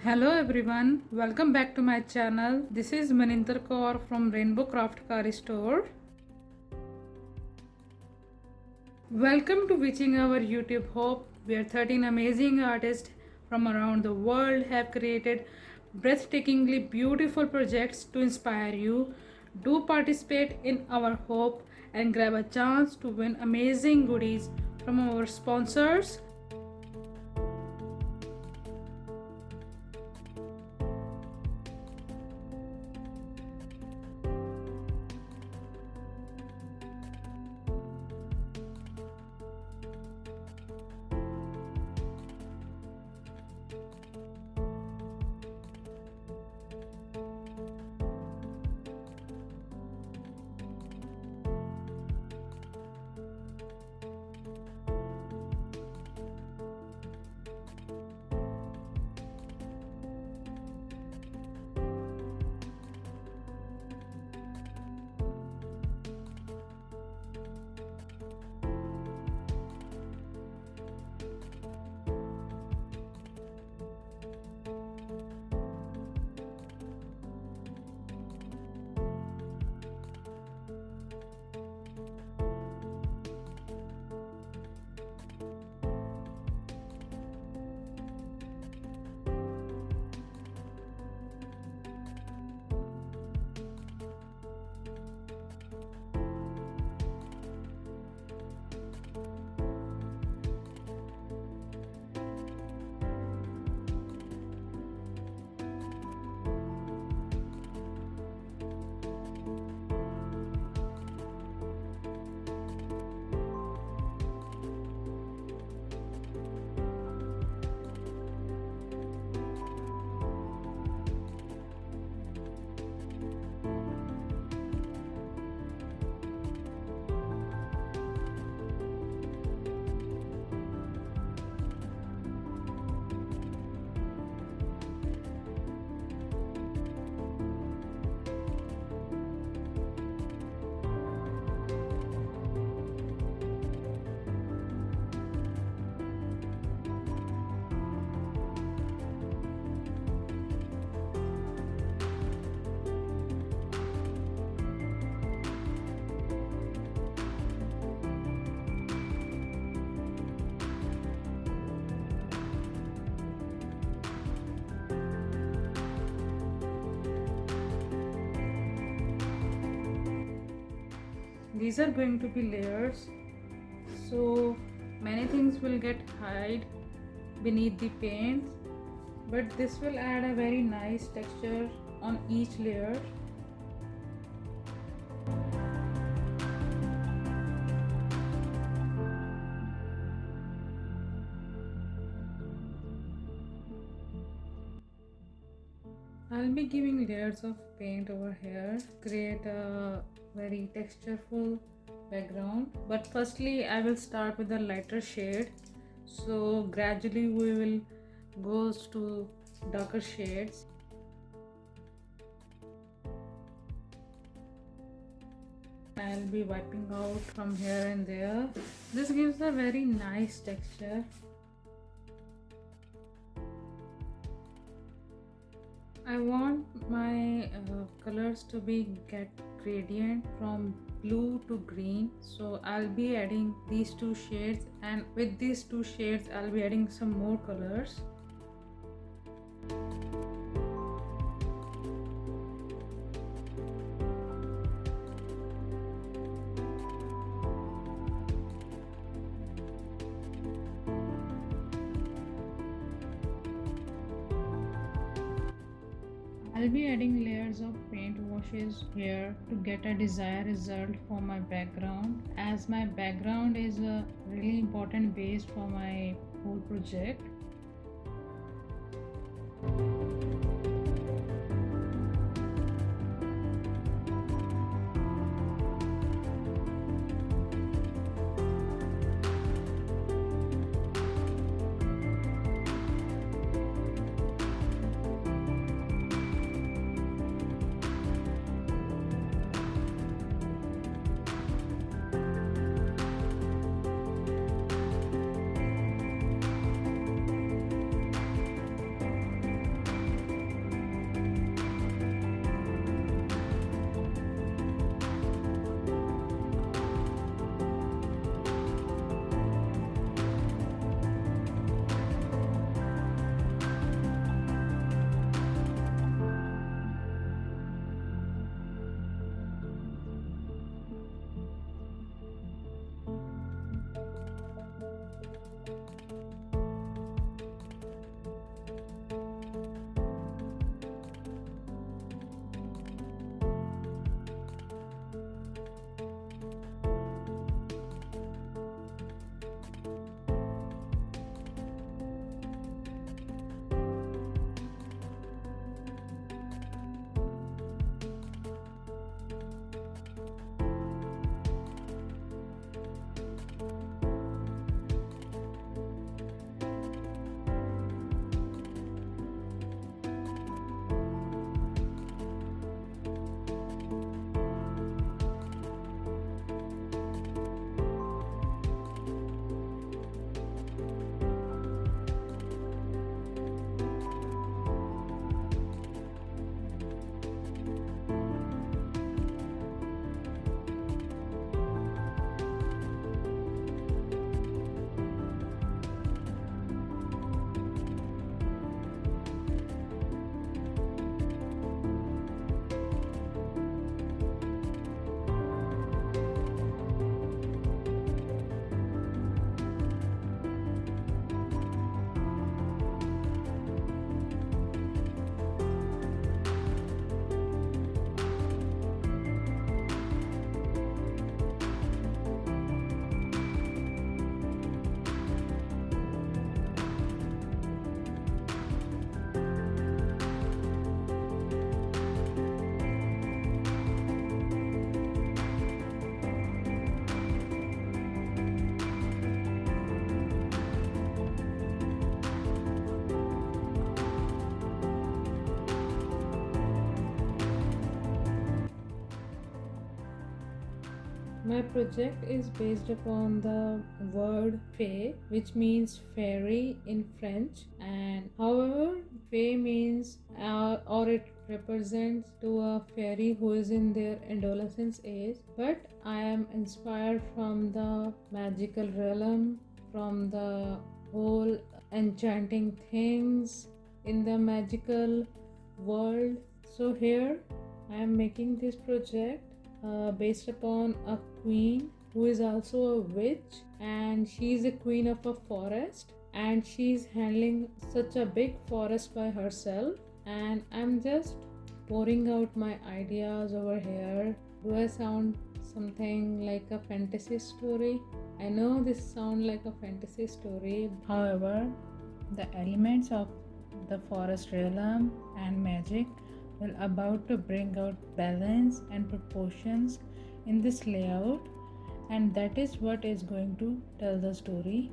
Hello everyone, welcome back to my channel. This is Maninder Kaur from Rainbow Craftykari store. Welcome to Witching Our YouTube Hope, where 13 amazing artists from around the world have created breathtakingly beautiful projects to inspire you. Do participate in our hope and grab a chance to win amazing goodies from our sponsors. These are going to be layers, so many things will get hide beneath the paint, but this will add a very nice texture on each layer. I'll be giving layers of paint over here, create a very textureful background. But firstly, I will start with a lighter shade. So gradually we will go to darker shades. I'll be wiping out from here and there. This gives a very nice texture. I want my colors to get gradient from blue to green, so I'll be adding these two shades, and with these two shades I'll be adding some more colors. I'll be adding layers of paint washes here to get a desired result for my background, as my background is a really important base for my whole project. My project is based upon the word fée, which means fairy in French, and however, fée means or it represents to a fairy who is in their adolescence age. But I am inspired from the magical realm, from the whole enchanting things in the magical world. So here I am making this project based upon a queen who is also a witch, and she is a queen of a forest, and she is handling such a big forest by herself. And I'm just pouring out my ideas over here. Do I sound something like a fantasy story? I know this sounds like a fantasy story, however, the elements of the forest realm and magic will about to bring out balance and proportions in this layout, and that is what is going to tell the story.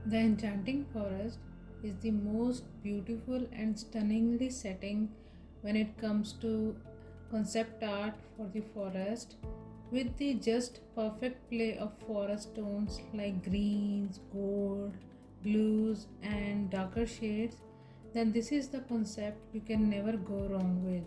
The enchanting forest is the most beautiful and stunningly setting when it comes to concept art for the forest, with the just perfect play of forest tones like greens, gold, blues, and darker shades. Then this is the concept you can never go wrong with.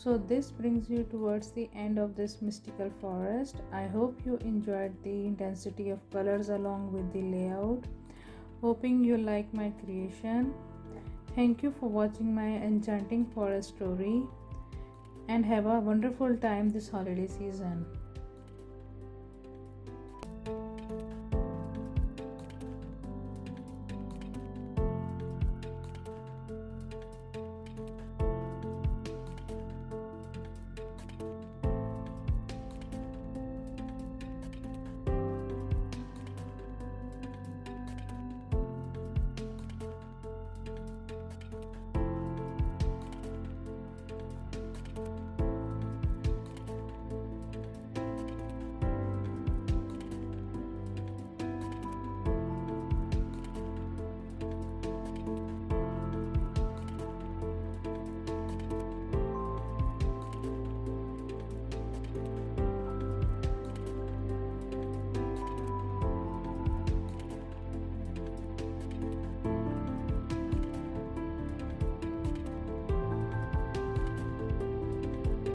So this brings you towards the end of this mystical forest. I hope you enjoyed the intensity of colors along with the layout. Hoping you like my creation. Thank you for watching my enchanting forest story and have a wonderful time this holiday season.